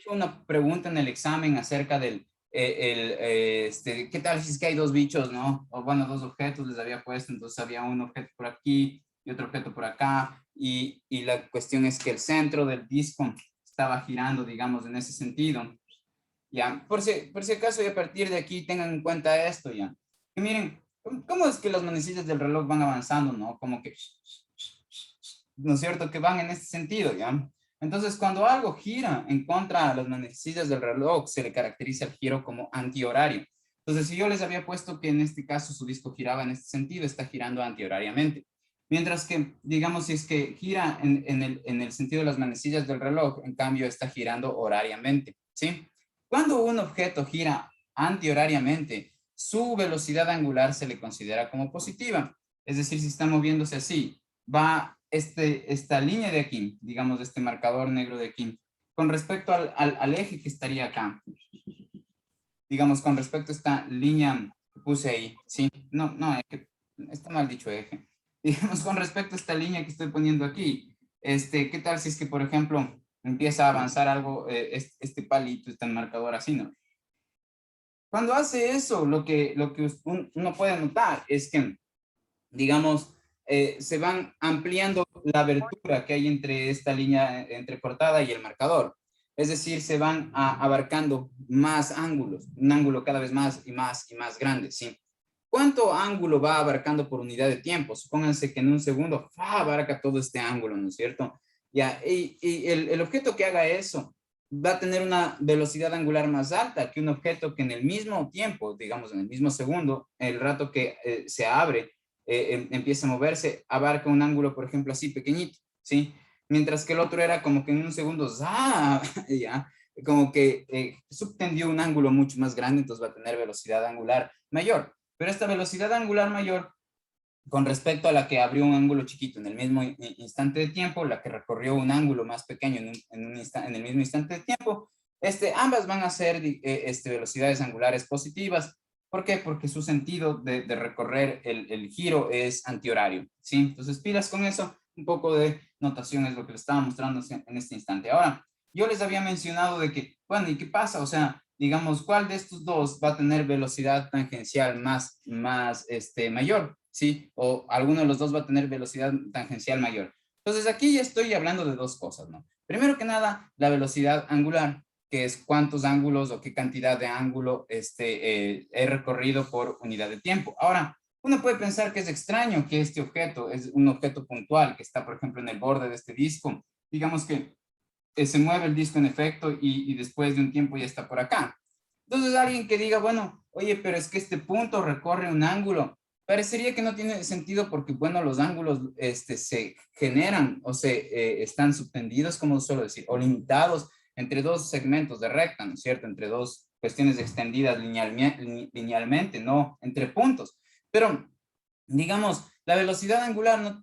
hecho una pregunta en el examen acerca del, ¿qué tal si es que hay dos bichos, no? O bueno, dos objetos les había puesto, entonces había un objeto por aquí y otro objeto por acá, y la cuestión es que el centro del disco estaba girando, digamos, en ese sentido. Ya, por si acaso, y a partir de aquí tengan en cuenta esto, ya. Que miren, ¿cómo es que las manecillas del reloj van avanzando, no? Como que, ¿no es cierto? Que van en este sentido, ya. Entonces, cuando algo gira en contra de las manecillas del reloj, se le caracteriza el giro como antihorario. Entonces, si yo les había puesto que en este caso su disco giraba en este sentido, está girando antihorariamente. Mientras que, digamos, si es que gira en el sentido de las manecillas del reloj, en cambio está girando horariamente, ¿sí? Cuando un objeto gira antihorariamente, su velocidad angular se le considera como positiva. Es decir, si está moviéndose así, va esta línea de aquí, digamos, este marcador negro de aquí, con respecto al eje que estaría acá. Digamos, con respecto a esta línea que puse ahí, ¿sí? No, no, está mal dicho eje. Digamos, con respecto a esta línea que estoy poniendo aquí, ¿qué tal si es que, por ejemplo, empieza a avanzar algo, este palito, este marcador así, ¿no? Cuando hace eso, lo que uno puede notar es que, digamos, se van ampliando la abertura que hay entre esta línea entrecortada y el marcador. Es decir, se van abarcando más ángulos, un ángulo cada vez más y más grande, ¿sí? ¿Cuánto ángulo va abarcando por unidad de tiempo? Supónganse que en un segundo abarca todo este ángulo, ¿no es cierto? Ya, y el objeto que haga eso va a tener una velocidad angular más alta que un objeto que en el mismo tiempo, digamos en el mismo segundo, el rato que se abre, empieza a moverse, abarca un ángulo, por ejemplo, así pequeñito, ¿sí? Mientras que el otro era como que en un segundo, ¡zah! Ya, como que subtendió un ángulo mucho más grande, entonces va a tener velocidad angular mayor. Pero esta velocidad angular mayor, con respecto a la que abrió un ángulo chiquito en el mismo instante de tiempo, la que recorrió un ángulo más pequeño en el mismo instante de tiempo, ambas van a ser velocidades angulares positivas. ¿Por qué? Porque su sentido de recorrer el giro es antihorario, ¿sí? Entonces, pilas con eso, un poco de notación es lo que les estaba mostrando en este instante. Ahora, yo les había mencionado de que, bueno, ¿y qué pasa? O sea, digamos, ¿cuál de estos dos va a tener velocidad tangencial mayor? ¿Sí? O alguno de los dos va a tener velocidad tangencial mayor. Entonces, aquí ya estoy hablando de dos cosas, ¿no? Primero que nada, la velocidad angular, que es cuántos ángulos o qué cantidad de ángulo he recorrido por unidad de tiempo. Ahora, uno puede pensar que es extraño que este objeto es un objeto puntual que está, por ejemplo, en el borde de este disco. Digamos que se mueve el disco en efecto y después de un tiempo ya está por acá. Entonces alguien que diga, bueno, oye, pero es que este punto recorre un ángulo, parecería que no tiene sentido porque, bueno, los ángulos se generan o se están suspendidos, como suelo decir, o limitados entre dos segmentos de recta, ¿no es cierto? Entre dos cuestiones extendidas linealmente, no entre puntos. Pero, digamos, la velocidad angular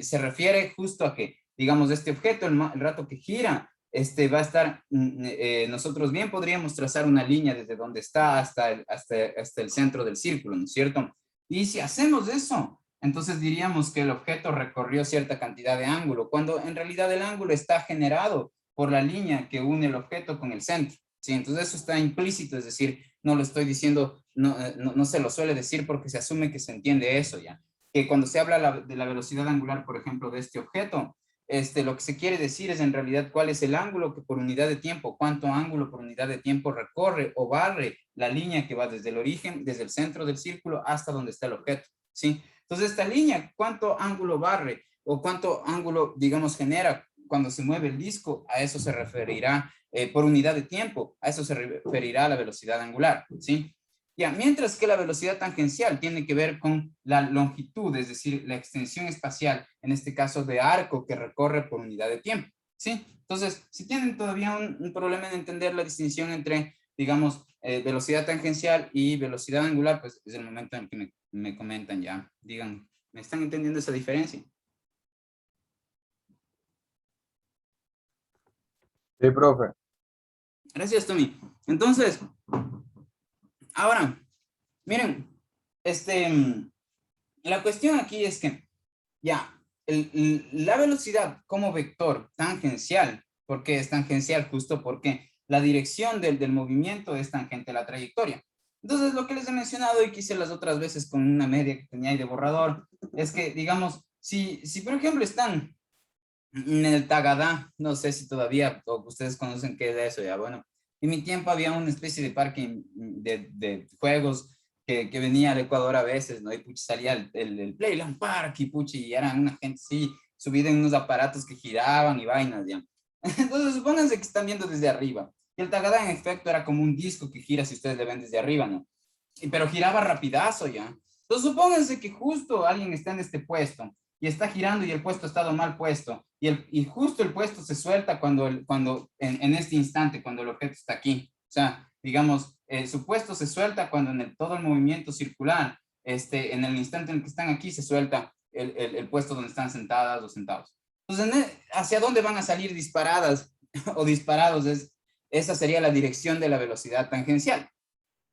se refiere justo a que, digamos, este objeto, el rato que gira, va a estar, nosotros bien podríamos trazar una línea desde donde está hasta el centro del círculo, ¿no es cierto? Y si hacemos eso, entonces diríamos que el objeto recorrió cierta cantidad de ángulo, cuando en realidad el ángulo está generado por la línea que une el objeto con el centro, ¿sí? Entonces eso está implícito, es decir, no lo estoy diciendo, no se lo suele decir porque se asume que se entiende eso ya. Que cuando se habla de la velocidad angular, por ejemplo, de este objeto, lo que se quiere decir es en realidad cuál es el ángulo que por unidad de tiempo, cuánto ángulo por unidad de tiempo recorre o barre la línea que va desde el origen, desde el centro del círculo hasta donde está el objeto, ¿sí? Entonces, esta línea, ¿cuánto ángulo barre o cuánto ángulo, digamos, genera cuando se mueve el disco? A eso se referirá por unidad de tiempo, a eso se referirá la velocidad angular, ¿sí? Ya, mientras que la velocidad tangencial tiene que ver con la longitud, es decir, la extensión espacial, en este caso de arco que recorre por unidad de tiempo, ¿sí? Entonces, si tienen todavía un problema en entender la distinción entre, digamos, velocidad tangencial y velocidad angular, pues es el momento en que me comentan ya. Digan, ¿me están entendiendo esa diferencia? Sí, profe. Gracias, Tommy. Entonces, ahora, miren, la cuestión aquí es que ya, la velocidad como vector tangencial, ¿por qué es tangencial? Justo porque la dirección del movimiento es tangente a la trayectoria. Entonces, lo que les he mencionado y que hice las otras veces con una media que tenía ahí de borrador, es que, digamos, si por ejemplo están en el Tagadá, no sé si todavía o ustedes conocen qué es eso, ya bueno, en mi tiempo había una especie de parque de juegos que venía al Ecuador a veces, ¿no? Y puchi, salía el Playland Park y puchi, y eran una gente así, subida en unos aparatos que giraban y vainas, ya. Entonces, supónganse que están viendo desde arriba. Y el Tagadá, en efecto, era como un disco que gira si ustedes le ven desde arriba, ¿no? Pero giraba rapidazo ya. Entonces, supónganse que justo alguien está en este puesto y está girando y el puesto ha estado mal puesto y justo el puesto se suelta cuando en este instante, cuando el objeto está aquí. O sea, digamos, su puesto se suelta cuando todo el movimiento circular, en el instante en el que están aquí, se suelta el puesto donde están sentadas o sentados. Entonces, ¿hacia dónde van a salir disparadas o disparados? Esa sería la dirección de la velocidad tangencial.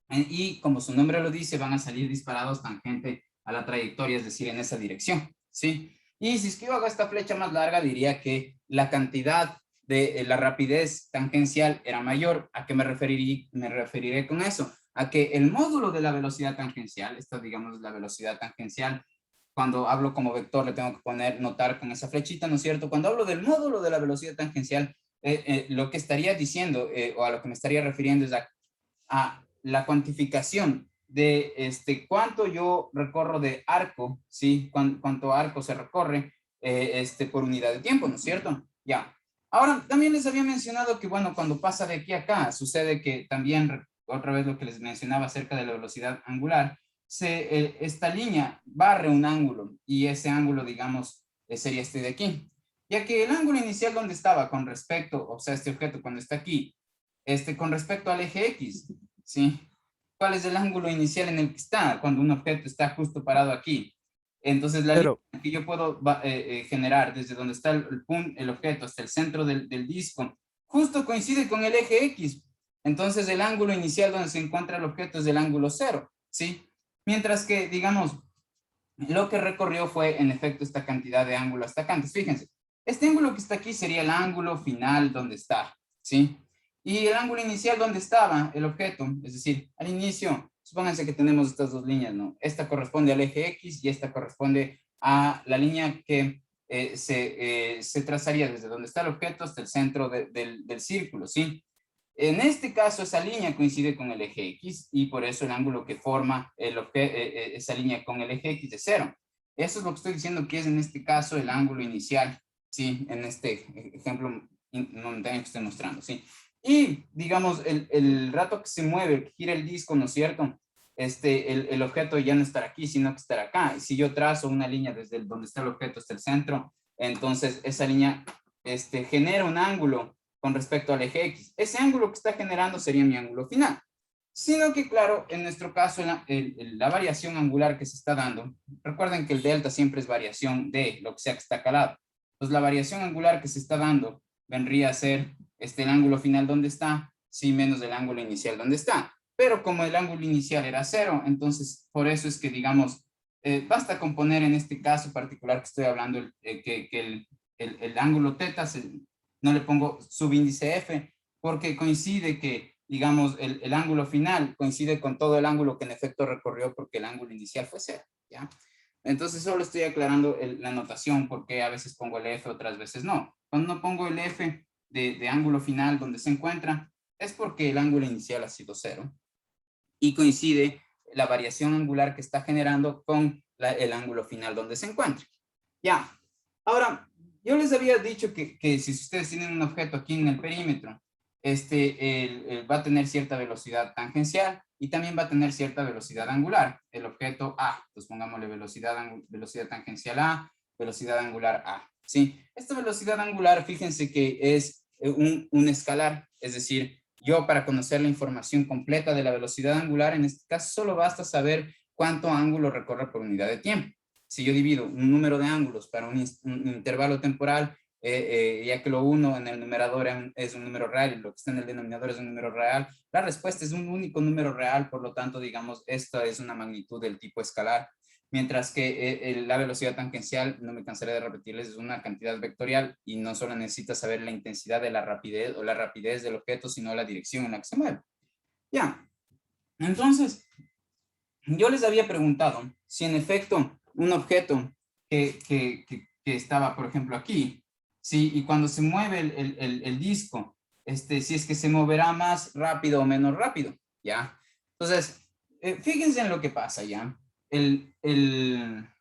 Y como su nombre lo dice, van a salir disparados tangente a la trayectoria, es decir, en esa dirección, ¿sí? Y si es que yo hago esta flecha más larga, diría que la cantidad de la rapidez tangencial era mayor. ¿A qué me referiré con eso? A que el módulo de la velocidad tangencial, esta digamos la velocidad tangencial, cuando hablo como vector le tengo que poner, notar con esa flechita, ¿no es cierto? Cuando hablo del módulo de la velocidad tangencial, lo que estaría diciendo o a lo que me estaría refiriendo es a la cuantificación de cuánto yo recorro de arco, ¿sí? Cuánto arco se recorre por unidad de tiempo, ¿no es cierto? Ya. Ahora, también les había mencionado que, bueno, cuando pasa de aquí a acá, sucede que también, otra vez lo que les mencionaba acerca de la velocidad angular, esta línea barre un ángulo y ese ángulo, digamos, sería este de aquí. Ya que el ángulo inicial donde estaba con respecto, o sea, este objeto cuando está aquí, con respecto al eje X, ¿sí? ¿Cuál es el ángulo inicial en el que está cuando un objeto está justo parado aquí? Entonces, la línea Pero, que yo puedo generar desde donde está el objeto hasta el centro del disco, justo coincide con el eje X. Entonces, el ángulo inicial donde se encuentra el objeto es el ángulo cero, ¿sí? Mientras que, digamos, lo que recorrió fue, en efecto, esta cantidad de ángulo hasta acá. Entonces, fíjense, este ángulo que está aquí sería el ángulo final donde está, ¿sí? Y el ángulo inicial donde estaba el objeto, es decir, al inicio, supónganse que tenemos estas dos líneas, ¿no? Esta corresponde al eje X y esta corresponde a la línea que se trazaría desde donde está el objeto hasta el centro del círculo, ¿sí? En este caso, esa línea coincide con el eje X y por eso el ángulo que forma esa línea con el eje X es cero. Eso es lo que estoy diciendo que es en este caso el ángulo inicial, ¿sí? En este ejemplo montaña que estoy mostrando, ¿sí? Y digamos, el rato que se mueve, que gira el disco, ¿no es cierto? El objeto ya no estará aquí, sino que estará acá. Y si yo trazo una línea desde donde está el objeto hasta el centro, entonces esa línea genera un ángulo con respecto al eje X. Ese ángulo que está generando sería mi ángulo final. Sino que, claro, en nuestro caso, la variación angular que se está dando, recuerden que el delta siempre es variación de lo que sea que está calado. Pues la variación angular que se está dando vendría a ser el ángulo final donde está, sí, menos el ángulo inicial donde está. Pero como el ángulo inicial era cero, entonces por eso es que, digamos, basta con poner en este caso particular que estoy hablando, que el ángulo teta no le pongo subíndice F, porque coincide que, digamos, el ángulo final coincide con todo el ángulo que en efecto recorrió porque el ángulo inicial fue cero, ¿ya? Entonces solo estoy aclarando la notación porque a veces pongo el F, otras veces no. Cuando no pongo el F de ángulo final donde se encuentra, es porque el ángulo inicial ha sido cero y coincide la variación angular que está generando con el ángulo final donde se encuentra. Ya, ahora, yo les había dicho que si ustedes tienen un objeto aquí en el perímetro, va a tener cierta velocidad tangencial y también va a tener cierta velocidad angular. El objeto A, entonces pongámosle velocidad tangencial A, velocidad angular A. ¿Sí? Esta velocidad angular, fíjense que es un escalar, es decir, yo para conocer la información completa de la velocidad angular, en este caso solo basta saber cuánto ángulo recorre por unidad de tiempo. Si yo divido un número de ángulos para un intervalo temporal, ya que lo uno en el numerador es un número real y lo que está en el denominador es un número real, la respuesta es un único número real, por lo tanto, digamos, esto es una magnitud del tipo escalar. mientras que la velocidad tangencial, no me cansaré de repetirles, es una cantidad vectorial y no solo necesita saber la intensidad de la rapidez o la rapidez del objeto, sino la dirección en la que se mueve. Ya, entonces, yo les había preguntado si en efecto un objeto que estaba, por ejemplo, aquí, sí, y cuando se mueve el disco, si es que se moverá más rápido o menos rápido, ¿ya? Entonces, fíjense en lo que pasa, ¿ya?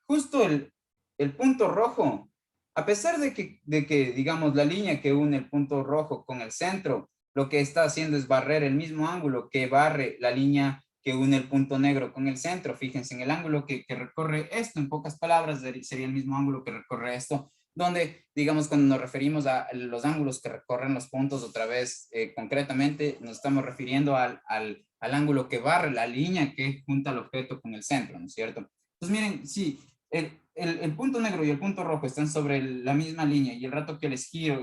Justo el punto rojo, a pesar de que, digamos, la línea que une el punto rojo con el centro, lo que está haciendo es barrer el mismo ángulo que barre la línea que une el punto negro con el centro. Fíjense en el ángulo que recorre esto, en pocas palabras, sería el mismo ángulo que recorre esto, donde, digamos, cuando nos referimos a los ángulos que recorren los puntos, otra vez, concretamente, nos estamos refiriendo al ángulo que barre la línea que junta el objeto con el centro, ¿no es cierto? Pues miren, sí, el punto negro y el punto rojo están sobre la misma línea y el rato que les giro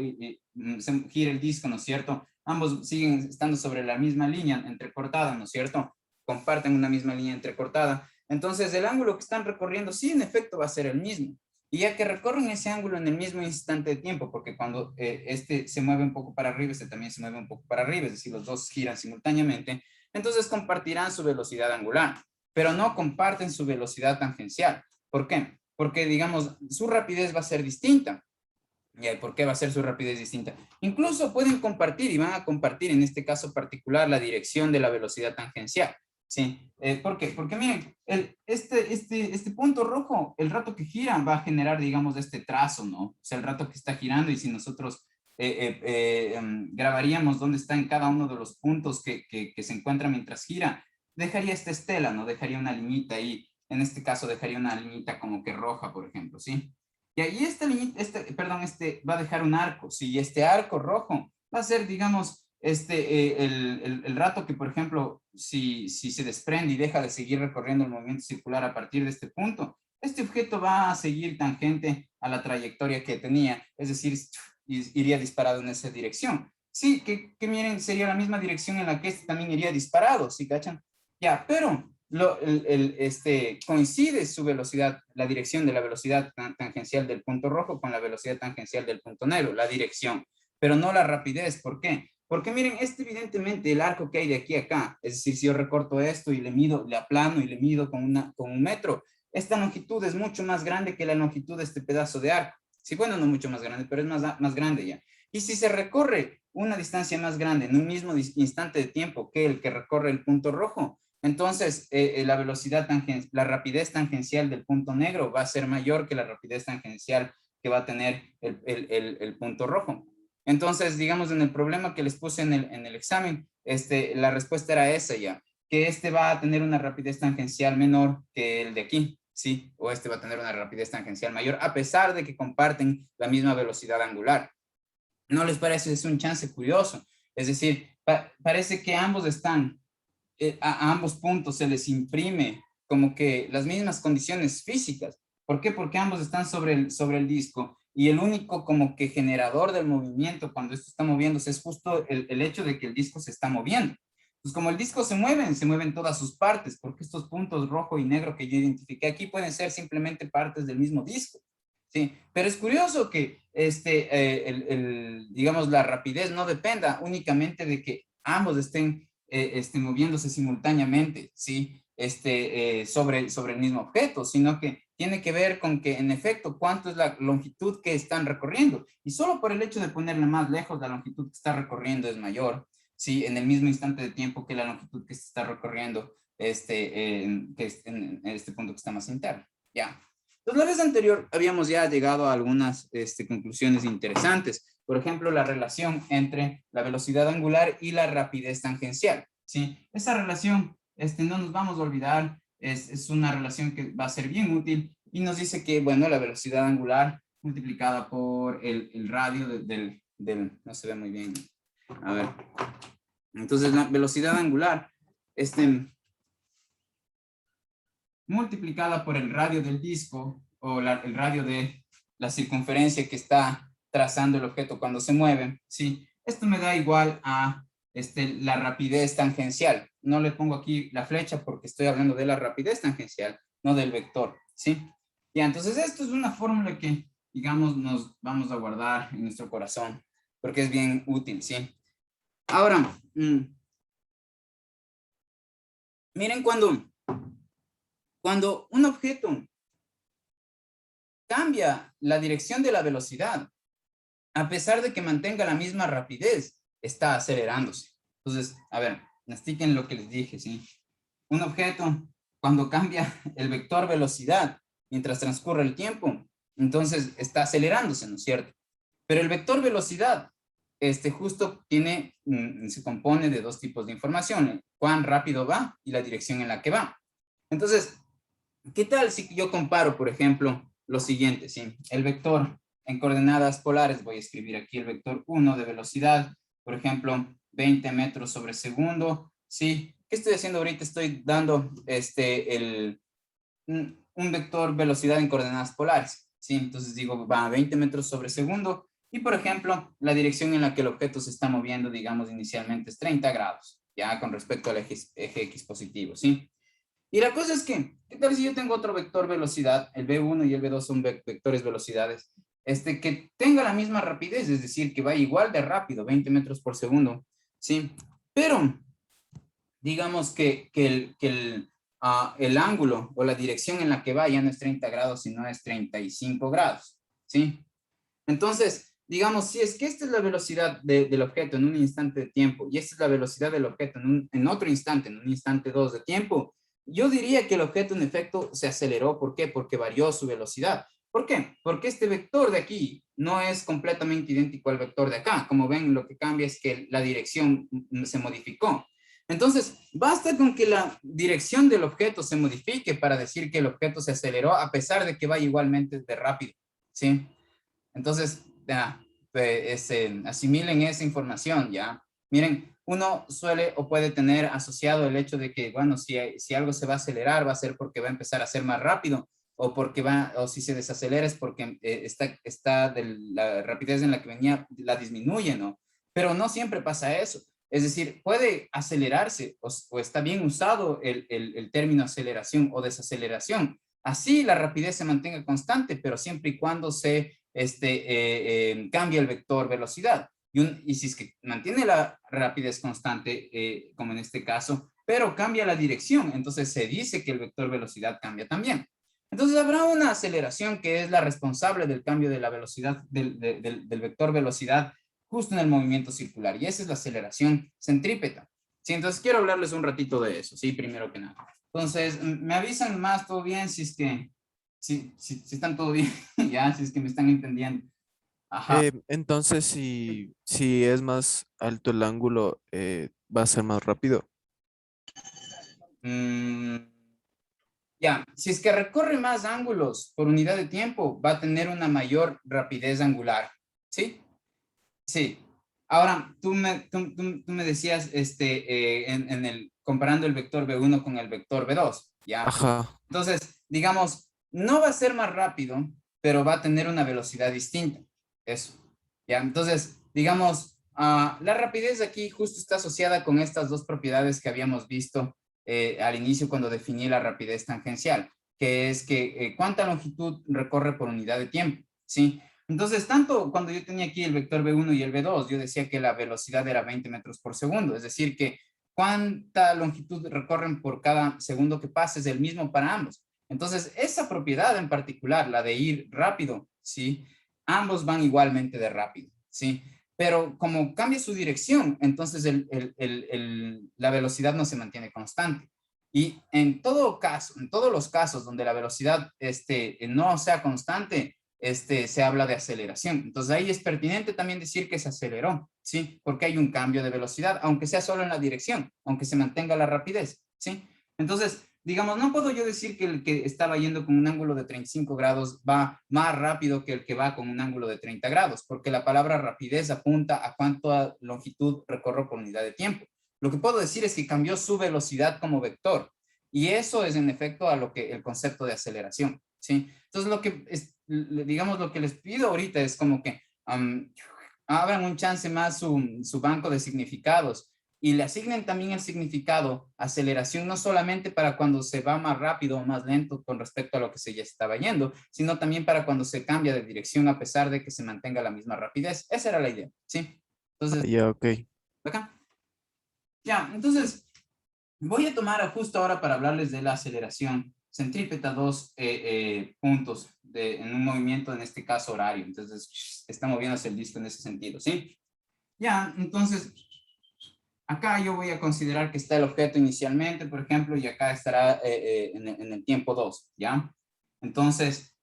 se gira el disco, ¿no es cierto? Ambos siguen estando sobre la misma línea entrecortada, ¿no es cierto? Comparten una misma línea entrecortada. Entonces, el ángulo que están recorriendo, sí, en efecto, va a ser el mismo. Y ya que recorren ese ángulo en el mismo instante de tiempo, porque cuando este se mueve un poco para arriba, este también se mueve un poco para arriba, es decir, los dos giran simultáneamente, entonces compartirán su velocidad angular, pero no comparten su velocidad tangencial. ¿Por qué? Porque, digamos, su rapidez va a ser distinta. ¿Y por qué va a ser su rapidez distinta? Incluso pueden compartir y van a compartir en este caso particular la dirección de la velocidad tangencial. ¿Sí? ¿Por qué? Porque miren, este punto rojo, el rato que gira va a generar, digamos, este trazo, ¿no? O sea, el rato que está girando y si nosotros grabaríamos dónde está en cada uno de los puntos que se encuentran mientras gira, dejaría esta estela, ¿no? Dejaría una liñita ahí. En este caso dejaría una liñita como que roja, por ejemplo, ¿sí? Y ahí este va a dejar un arco, ¿sí? Y este arco rojo va a ser, digamos, el rato que, por ejemplo, si se desprende y deja de seguir recorriendo el movimiento circular a partir de este punto, este objeto va a seguir tangente a la trayectoria que tenía, es decir, iría disparado en esa dirección. Sí, que miren, sería la misma dirección en la que este también iría disparado, ¿sí cachan? Ya, pero coincide su velocidad, la dirección de la velocidad tangencial del punto rojo con la velocidad tangencial del punto negro, la dirección, pero no la rapidez. ¿Por qué? Porque miren, evidentemente el arco que hay de aquí a acá, es decir, si yo recorto esto y le mido, le aplano y le mido con un metro, esta longitud es mucho más grande que la longitud de este pedazo de arco. Sí, bueno, no mucho más grande, pero es más grande ya. Y si se recorre una distancia más grande en un mismo instante de tiempo que el que recorre el punto rojo, entonces la rapidez tangencial del punto negro va a ser mayor que la rapidez tangencial que va a tener el punto rojo. Entonces, digamos, en el problema que les puse en el examen, la respuesta era esa ya, que va a tener una rapidez tangencial menor que el de aquí, ¿sí? O va a tener una rapidez tangencial mayor, a pesar de que comparten la misma velocidad angular. ¿No les parece? Es un chance curioso. Es decir, parece que ambos están a ambos puntos se les imprime como que las mismas condiciones físicas. ¿Por qué? Porque ambos están sobre el disco y el único como que generador del movimiento cuando esto está moviéndose es justo el hecho de que el disco se está moviendo. Pues como el disco se mueven todas sus partes, porque estos puntos rojo y negro que yo identifiqué aquí pueden ser simplemente partes del mismo disco. Sí, pero es curioso que digamos, la rapidez no dependa únicamente de que ambos estén moviéndose simultáneamente, ¿sí? Sobre el mismo objeto, sino que tiene que ver con que, en efecto, cuánto es la longitud que están recorriendo. Y solo por el hecho de ponerla más lejos, la longitud que está recorriendo es mayor, ¿sí? En el mismo instante de tiempo que la longitud que se está recorriendo, que es en este punto que está más interno, ¿ya? Entonces, la vez anterior habíamos ya llegado a algunas conclusiones interesantes. Por ejemplo, la relación entre la velocidad angular y la rapidez tangencial. ¿Sí? Esa relación no nos vamos a olvidar, es una relación que va a ser bien útil y nos dice que, bueno, la velocidad angular multiplicada por el radio no se ve muy bien. A ver. Entonces, la velocidad angular, multiplicada por el radio del disco o el radio de la circunferencia que está trazando el objeto cuando se mueve, ¿sí? Esto me da igual a la rapidez tangencial. No le pongo aquí la flecha porque estoy hablando de la rapidez tangencial, no del vector. ¿sí? Ya, entonces esto es una fórmula que, digamos, nos vamos a guardar en nuestro corazón, porque es bien útil, ¿sí? Ahora, miren cuando un objeto cambia la dirección de la velocidad, a pesar de que mantenga la misma rapidez, está acelerándose. Entonces, a ver, mastiquen lo que les dije, ¿sí? Un objeto, cuando cambia el vector velocidad mientras transcurre el tiempo, entonces está acelerándose, ¿no es cierto? Pero el vector velocidad, justo tiene, se compone de dos tipos de información, cuán rápido va y la dirección en la que va. Entonces, ¿qué tal si yo comparo, por ejemplo, lo siguiente? ¿Sí? El vector en coordenadas polares, voy a escribir aquí el vector 1 de velocidad, por ejemplo, 20 metros sobre segundo. ¿Sí? ¿Qué estoy haciendo ahorita? Estoy dando un vector velocidad en coordenadas polares. ¿Sí? Entonces digo, va a 20 metros sobre segundo. Y, por ejemplo, la dirección en la que el objeto se está moviendo, digamos, inicialmente es 30 grados, ya con respecto al eje X positivo. ¿Sí? Y la cosa es que, ¿qué tal si yo tengo otro vector velocidad? El V1 y el V2 son vectores velocidades, que tenga la misma rapidez, es decir, que vaya igual de rápido, 20 metros por segundo, ¿sí? Pero, digamos el ángulo o la dirección en la que va ya no es 30 grados, sino es 35 grados, ¿sí? Entonces, digamos, si es que esta es la velocidad del objeto en un instante de tiempo y esta es la velocidad del objeto en otro instante, en un instante 2 de tiempo, yo diría que el objeto en efecto se aceleró. ¿Por qué? Porque varió su velocidad. ¿Por qué? Porque este vector de aquí no es completamente idéntico al vector de acá. Como ven, lo que cambia es que la dirección se modificó. Entonces, basta con que la dirección del objeto se modifique para decir que el objeto se aceleró a pesar de que va igualmente de rápido, ¿sí? Entonces, ya, asimilen esa información, ¿ya? Miren, uno suele o puede tener asociado el hecho de que, bueno, si algo se va a acelerar, va a ser porque va a empezar a ser más rápido, o si se desacelera es porque está de la rapidez en la que venía, la disminuye, ¿no? Pero no siempre pasa eso. Es decir, puede acelerarse o está bien usado el término aceleración o desaceleración. Así la rapidez se mantenga constante, pero siempre y cuando se cambia el vector velocidad. Y si es que mantiene la rapidez constante, como en este caso, pero cambia la dirección, entonces se dice que el vector velocidad cambia también. Entonces habrá una aceleración que es la responsable del cambio de la velocidad, del vector velocidad justo en el movimiento circular, y esa es la aceleración centrípeta. Sí, entonces quiero hablarles un ratito de eso, sí, primero que nada. Entonces, me avisan más, todo bien, si es que, si están todo bien, ya, si es que me están entendiendo. Ajá. Entonces, si es más alto el ángulo, va a ser más rápido. Mm, ya, si es que recorre más ángulos por unidad de tiempo, va a tener una mayor rapidez angular, ¿sí? Sí. Ahora, tú me decías, comparando el vector V1 con el vector V2, ¿ya? Ajá. Entonces, digamos, no va a ser más rápido, pero va a tener una velocidad distinta. Eso. ¿Ya? Entonces, digamos, la rapidez aquí justo está asociada con estas dos propiedades que habíamos visto al inicio cuando definí la rapidez tangencial, que es que cuánta longitud recorre por unidad de tiempo, ¿sí? Entonces, tanto cuando yo tenía aquí el vector V1 y el V2, yo decía que la velocidad era 20 metros por segundo, es decir, que cuánta longitud recorren por cada segundo que pase es el mismo para ambos. Entonces, esa propiedad en particular, la de ir rápido, ¿sí? Ambos van igualmente de rápido, ¿sí? Pero como cambia su dirección, entonces la velocidad no se mantiene constante. Y en todo caso, en todos los casos donde la velocidad no sea constante, se habla de aceleración. Entonces ahí es pertinente también decir que se aceleró, ¿sí? Porque hay un cambio de velocidad, aunque sea solo en la dirección, aunque se mantenga la rapidez, ¿sí? Entonces, digamos, no puedo yo decir que el que estaba yendo con un ángulo de 35 grados va más rápido que el que va con un ángulo de 30 grados, porque la palabra rapidez apunta a cuánta longitud recorro por unidad de tiempo. Lo que puedo decir es que cambió su velocidad como vector, y eso es en efecto a lo que el concepto de aceleración, ¿sí? Entonces, digamos, lo que les pido ahorita es como que abran un chance más su banco de significados y le asignen también el significado aceleración, no solamente para cuando se va más rápido o más lento con respecto a lo que se ya estaba yendo, sino también para cuando se cambia de dirección a pesar de que se mantenga la misma rapidez. Esa era la idea, ¿sí? Ah, Entonces, ya, ok. acá. Ya, entonces, voy a tomar justo ahora para hablarles de la aceleración centrípeta dos puntos en un movimiento, en este caso horario. Entonces, está moviéndose el disco en ese sentido, ¿sí? Ya, entonces, acá yo voy a considerar que está el objeto inicialmente, por ejemplo, y acá estará en el tiempo 2, ¿ya? Entonces,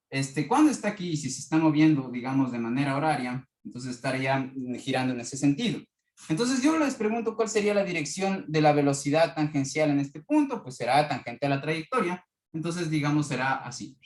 cuando está aquí, si se está moviendo, digamos, de manera horaria, entonces estaría girando en ese sentido. Entonces yo les pregunto cuál sería la dirección de la velocidad tangencial en este punto, pues será tangente a la trayectoria, entonces digamos será así,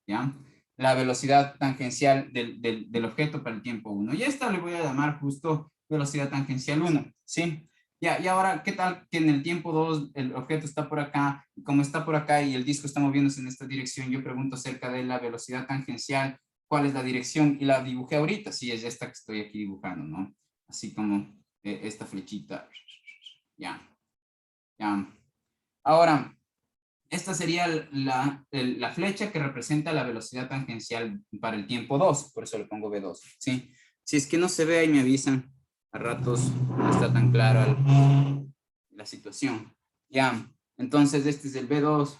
¿ya? La velocidad tangencial del objeto para el tiempo 1. Y esta le voy a llamar justo velocidad tangencial 1, ¿sí? Ya, y ahora, ¿qué tal que en el tiempo 2 el objeto está por acá? Y como está por acá y el disco está moviéndose en esta dirección, yo pregunto acerca de la velocidad tangencial, ¿cuál es la dirección? Y la dibujé ahorita, sí, es esta que estoy aquí dibujando, ¿no? Así como esta flechita. Ya, ya. Ahora, esta sería la flecha que representa la velocidad tangencial para el tiempo 2, por eso le pongo V2, ¿sí? Si es que no se ve, ahí me avisan, a ratos no está tan claro la situación. Ya, entonces este es el V2,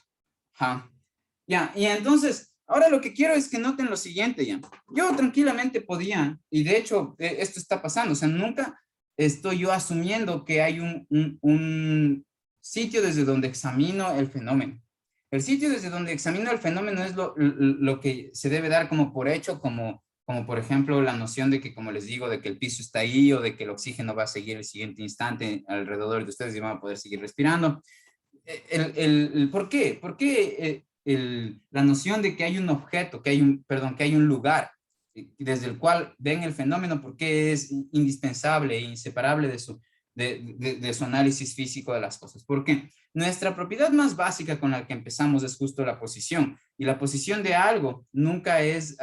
ajá. Ya, y entonces, ahora lo que quiero es que noten lo siguiente, ya. Yo tranquilamente podía, y de hecho esto está pasando, o sea, nunca estoy yo asumiendo que hay un sitio desde donde examino el fenómeno. El sitio desde donde examino el fenómeno es lo que se debe dar como por hecho, como por ejemplo la noción de que, como les digo, de que el piso está ahí o de que el oxígeno va a seguir el siguiente instante alrededor de ustedes y van a poder seguir respirando. ¿Por qué? ¿Por qué la noción de que hay un objeto, perdón, que hay un lugar desde el cual ven el fenómeno, por qué es indispensable e inseparable de su análisis físico de las cosas? Porque nuestra propiedad más básica con la que empezamos es justo la posición, y la posición de algo nunca es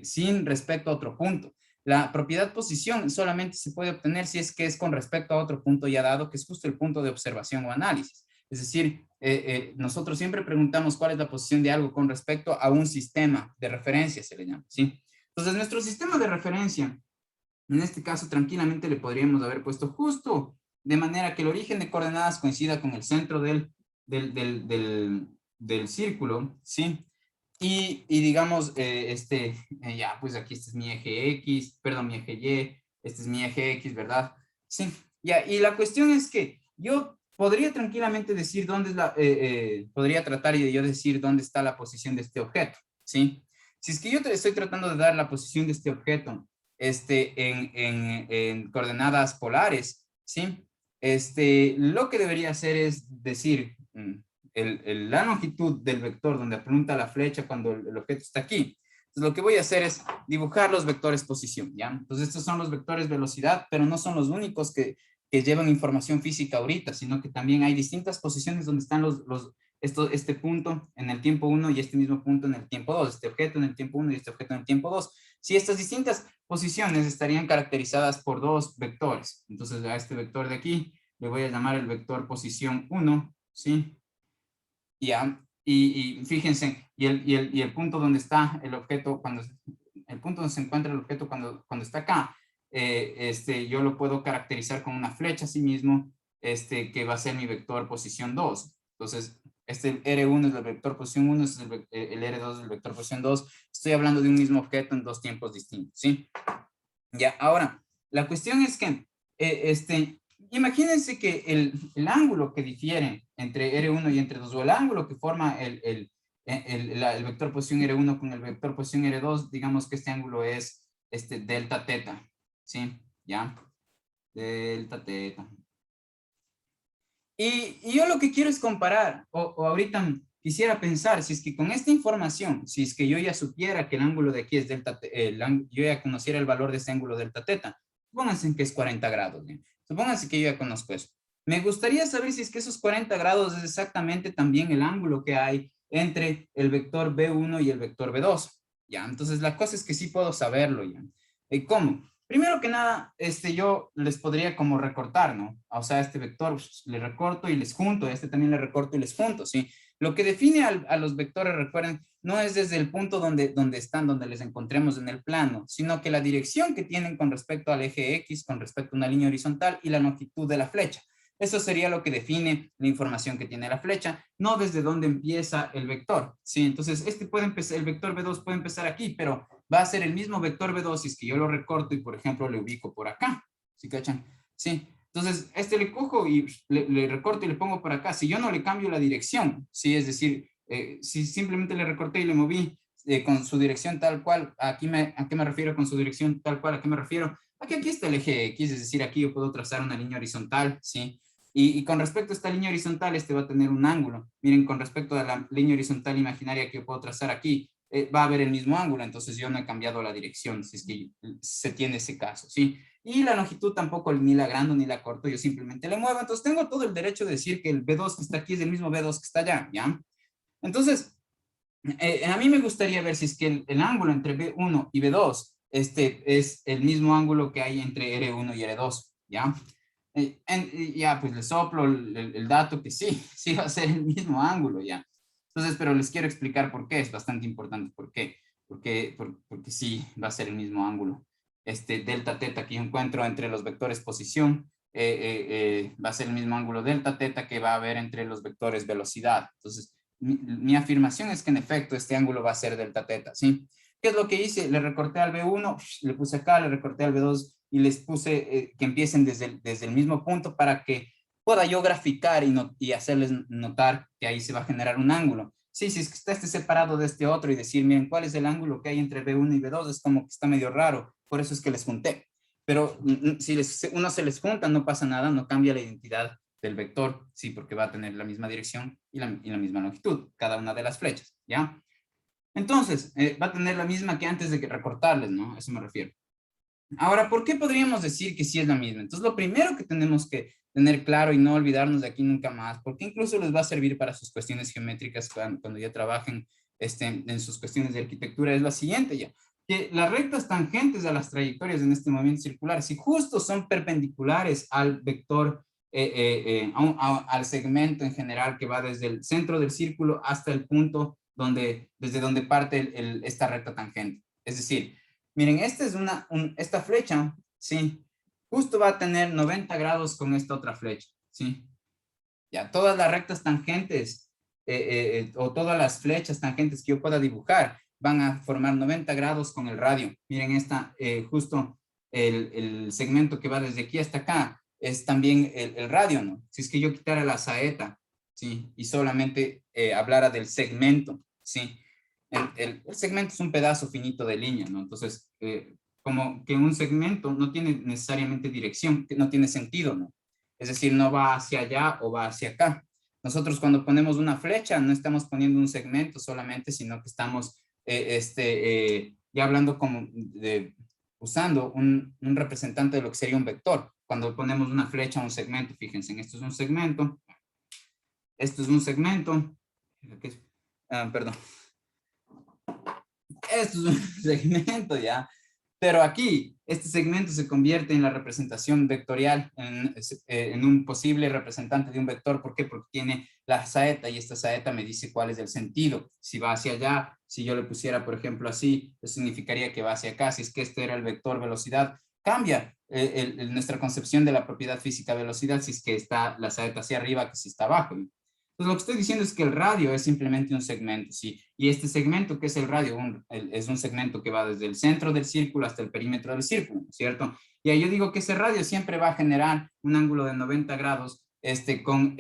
sin respecto a otro punto. La propiedad posición solamente se puede obtener si es que es con respecto a otro punto ya dado, que es justo el punto de observación o análisis. Es decir, nosotros siempre preguntamos cuál es la posición de algo con respecto a un sistema de referencia, se le llama, ¿sí? Entonces, nuestro sistema de referencia, en este caso, tranquilamente le podríamos haber puesto justo de manera que el origen de coordenadas coincida con el centro del círculo, ¿sí? Y digamos, ya, pues aquí este es mi eje X, perdón, mi eje Y, este es mi eje X, ¿verdad? Sí, ya, y la cuestión es que yo podría tranquilamente decir dónde es podría tratar de yo decir dónde está la posición de este objeto, ¿sí? Si es que yo estoy tratando de dar la posición de este objeto, en coordenadas polares, ¿sí? Lo que debería hacer es decir, la longitud del vector donde apunta la flecha cuando el objeto está aquí. Entonces, lo que voy a hacer es dibujar los vectores posición, ¿ya? Entonces, estos son los vectores velocidad, pero no son los únicos que llevan información física ahorita, sino que también hay distintas posiciones donde están este punto en el tiempo 1 y este mismo punto en el tiempo 2, este objeto en el tiempo 1 y este objeto en el tiempo 2. Si estas distintas posiciones estarían caracterizadas por dos vectores, entonces a este vector de aquí le voy a llamar el vector posición 1, ¿sí? Ya, y fíjense, y el punto donde está el objeto, el punto donde se encuentra el objeto cuando está acá, yo lo puedo caracterizar con una flecha así mismo, que va a ser mi vector posición 2. Entonces, este R1 es el vector posición 1, este es el R2 es el vector posición 2. Estoy hablando de un mismo objeto en dos tiempos distintos, ¿sí? Ya, ahora, la cuestión es que, imagínense que el ángulo que difiere entre R1 y entre 2, o el ángulo que forma el vector posición R1 con el vector posición R2, digamos que este ángulo es delta teta, ¿sí? ¿Ya? Delta teta. Y yo lo que quiero es comparar, o ahorita quisiera pensar, si es que con esta información, si es que yo ya supiera que el ángulo de aquí es delta, yo ya conociera el valor de ese ángulo delta teta, supónganse que es 40 grados, ¿bien? Supónganse que yo ya conozco eso. Me gustaría saber si es que esos 40 grados es exactamente también el ángulo que hay entre el vector B1 y el vector B2, ¿ya? Entonces la cosa es que sí puedo saberlo, ¿ya? ¿Cómo? Primero que nada, yo les podría como recortar, ¿no? O sea, este vector le recorto y les junto, este también le recorto y les junto, ¿sí? Lo que define a los vectores, recuerden, no es desde el punto donde están, donde les encontremos en el plano, sino que la dirección que tienen con respecto al eje X, con respecto a una línea horizontal y la longitud de la flecha. Eso sería lo que define la información que tiene la flecha, no desde dónde empieza el vector, ¿sí? Entonces, puede empezar, el vector B2 puede empezar aquí, pero va a ser el mismo vector B2 si es que yo lo recorto y, por ejemplo, le ubico por acá, ¿sí cachan? Sí. Entonces, le cojo y le recorto y le pongo por acá. Si yo no le cambio la dirección, ¿sí? Es decir, si simplemente le recorté y le moví con su dirección tal cual, ¿a qué me refiero con su dirección tal cual? ¿A qué me refiero? Aquí está el eje X, es decir, aquí yo puedo trazar una línea horizontal, ¿sí? Y con respecto a esta línea horizontal, va a tener un ángulo. Miren, con respecto a la línea horizontal imaginaria que yo puedo trazar aquí, va a haber el mismo ángulo, entonces yo no he cambiado la dirección, si es que se tiene ese caso, ¿sí? Y la longitud tampoco ni la agrando ni la corto, yo simplemente le muevo, entonces tengo todo el derecho de decir que el B2 que está aquí es el mismo B2 que está allá, ¿ya? Entonces, a mí me gustaría ver si es que el ángulo entre B1 y B2 es el mismo ángulo que hay entre R1 y R2, ¿ya? Ya, pues le soplo el dato que sí, sí va a ser el mismo ángulo, ¿ya? Entonces, pero les quiero explicar por qué, es bastante importante por qué. Porque sí va a ser el mismo ángulo. Delta teta que yo encuentro entre los vectores posición va a ser el mismo ángulo delta teta que va a haber entre los vectores velocidad. Entonces, mi afirmación es que en efecto este ángulo va a ser delta teta, ¿sí? ¿Qué es lo que hice? Le recorté al B1, le puse acá, le recorté al B2 y les puse que empiecen desde el mismo punto para que pueda yo graficar y hacerles notar que ahí se va a generar un ángulo. Sí, si es que está separado de este otro y decir, miren, ¿cuál es el ángulo que hay entre B1 y B2? Es como que está medio raro, por eso es que les junté. Pero si uno se les junta, no pasa nada, no cambia la identidad del vector, sí, porque va a tener la misma dirección y la misma longitud, cada una de las flechas, ¿ya? Entonces, va a tener la misma que antes de que recortarles, ¿no? A eso me refiero. Ahora, ¿por qué podríamos decir que sí es la misma? Entonces, lo primero que tenemos que tener claro y no olvidarnos de aquí nunca más, porque incluso les va a servir para sus cuestiones geométricas cuando ya trabajen en sus cuestiones de arquitectura, es la siguiente ya, que las rectas tangentes a las trayectorias en este movimiento circular, si justo son perpendiculares al vector, al segmento en general que va desde el centro del círculo hasta el punto desde donde parte esta recta tangente. Es decir, miren, esta flecha, ¿sí? Justo va a tener 90 grados con esta otra flecha, ¿sí? Ya, todas las rectas tangentes o todas las flechas tangentes que yo pueda dibujar van a formar 90 grados con el radio. Miren, justo el segmento que va desde aquí hasta acá es también el radio, ¿no? Si es que yo quitara la saeta, ¿sí? Y solamente hablara del segmento, ¿sí? El segmento es un pedazo finito de línea, ¿no? Entonces, como que un segmento no tiene necesariamente dirección, no tiene sentido, ¿no? Es decir, no va hacia allá o va hacia acá. Nosotros cuando ponemos una flecha no estamos poniendo un segmento solamente, sino que estamos ya hablando usando un representante de lo que sería un vector. Cuando ponemos una flecha a un segmento, fíjense, esto es un segmento, esto es un segmento, perdón, esto es un segmento ya, pero aquí este segmento se convierte en la representación vectorial, en un posible representante de un vector. ¿Por qué? Porque tiene la saeta y esta saeta me dice cuál es el sentido. Si va hacia allá, si yo le pusiera, por ejemplo, así, eso significaría que va hacia acá. Si es que este era el vector velocidad, cambia nuestra concepción de la propiedad física velocidad si es que está la saeta hacia arriba que si está abajo. Entonces, lo que estoy diciendo es que el radio es simplemente un segmento, ¿sí? Y este segmento, que es el radio, es un segmento que va desde el centro del círculo hasta el perímetro del círculo, ¿cierto? Y ahí yo digo que ese radio siempre va a generar un ángulo de 90 grados con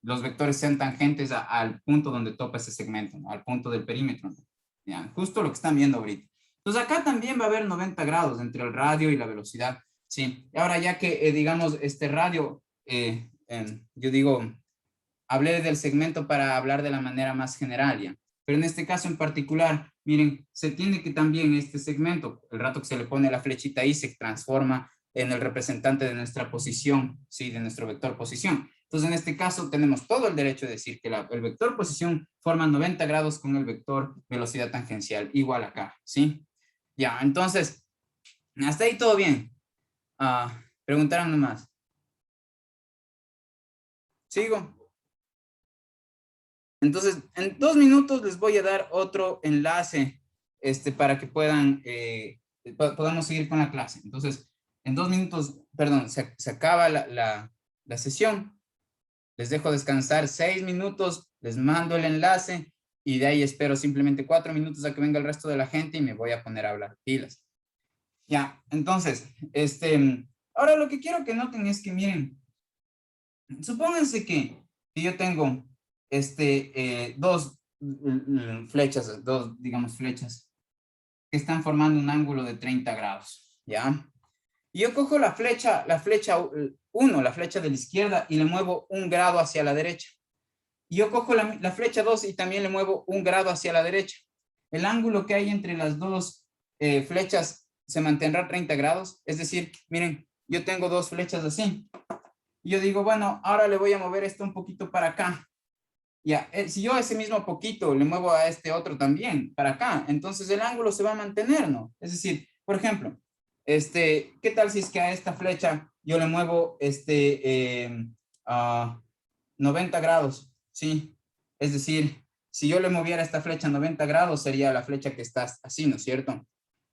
los vectores sean tangentes al punto donde topa ese segmento, ¿no? Al punto del perímetro, ¿no? ¿Ya? Justo lo que están viendo ahorita. Entonces, acá también va a haber 90 grados entre el radio y la velocidad, ¿sí? Y ahora ya que, digamos, este radio, yo digo hablé del segmento para hablar de la manera más general, ¿ya? Pero en este caso en particular, miren, se tiene que también este segmento, el rato que se le pone la flechita ahí, se transforma en el representante de nuestra posición, ¿sí? De nuestro vector posición. Entonces, en este caso, tenemos todo el derecho de decir que el vector posición forma 90 grados con el vector velocidad tangencial, igual acá, ¿sí? Ya, entonces, Hasta ahí todo bien. Preguntaron nomás. ¿Sigo? Entonces, en 2 minutos les voy a dar otro enlace para que puedan, podamos seguir con la clase. Entonces, en 2 minutos, perdón, se acaba la sesión. Les dejo descansar 6 minutos, les mando el enlace y de ahí espero simplemente 4 minutos a que venga el resto de la gente y me voy a poner a hablar pilas. Ya, entonces, ahora lo que quiero que noten es que miren, supónganse que yo tengo dos flechas, digamos, flechas que están formando un ángulo de 30 grados, ¿ya? Y yo cojo la flecha 1, la flecha de la izquierda, y le muevo 1 grado hacia la derecha. Y yo cojo la flecha 2 y también le muevo 1 grado hacia la derecha. El ángulo que hay entre las dos flechas se mantendrá 30 grados. Es decir, miren, yo tengo dos flechas así. Y yo digo, bueno, ahora le voy a mover esto un poquito para acá. Ya, si yo ese mismo poquito le muevo a este otro también para acá, entonces el ángulo se va a mantener, ¿no? Es decir, por ejemplo, ¿qué tal si es que a esta flecha yo le muevo a 90 grados? Sí, es decir, si yo le moviera esta flecha a 90 grados sería la flecha que está así, ¿no es cierto?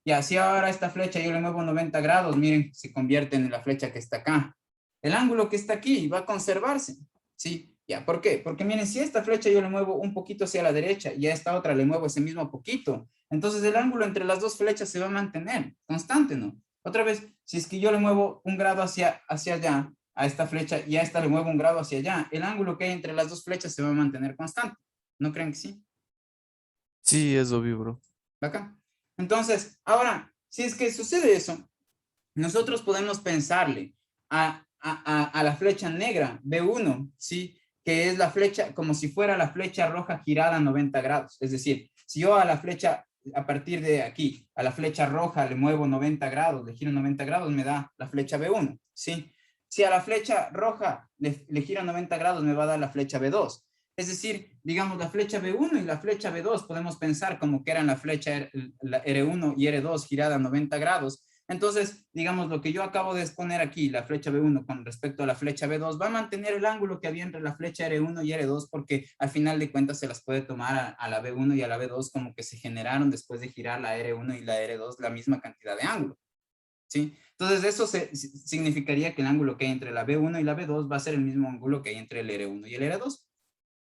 Y así ahora esta flecha yo le muevo 90 grados, miren, se convierte en la flecha que está acá. El ángulo que está aquí va a conservarse, ¿sí? Ya, ¿por qué? Porque miren, si a esta flecha yo le muevo un poquito hacia la derecha y a esta otra le muevo ese mismo poquito, entonces el ángulo entre las dos flechas se va a mantener constante, ¿no? Otra vez, si es que yo le muevo 1 grado hacia allá, a esta flecha y a esta le muevo 1 grado hacia allá, el ángulo que hay entre las dos flechas se va a mantener constante. ¿No creen que sí? Sí, es obvio, bro. Acá. Entonces, ahora, si es que sucede eso, nosotros podemos pensarle a la flecha negra, B1, ¿sí? Que es la flecha, como si fuera la flecha roja girada a 90 grados. Es decir, si yo a la flecha, a partir de aquí, a la flecha roja le muevo 90 grados, le giro 90 grados, me da la flecha B1, ¿sí? Si a la flecha roja le giro 90 grados, me va a dar la flecha B2. Es decir, digamos, la flecha B1 y la flecha B2 podemos pensar como que eran la flecha la R1 y R2 girada a 90 grados. Entonces, digamos, lo que yo acabo de exponer aquí, la flecha B1 con respecto a la flecha B2, va a mantener el ángulo que había entre la flecha R1 y R2 porque al final de cuentas se las puede tomar a la B1 y a la B2 como que se generaron después de girar la R1 y la R2 la misma cantidad de ángulo, ¿sí? Entonces, eso significaría que el ángulo que hay entre la B1 y la B2 va a ser el mismo ángulo que hay entre el R1 y el R2.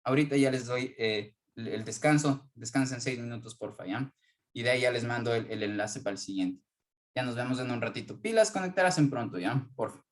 Ahorita ya les doy el descanso. Descansen 6 minutos, porfa, ¿ya? Y de ahí ya les mando el enlace para el siguiente. Ya nos vemos en un ratito. Pilas, conectarás en pronto, ¿ya? Porfa.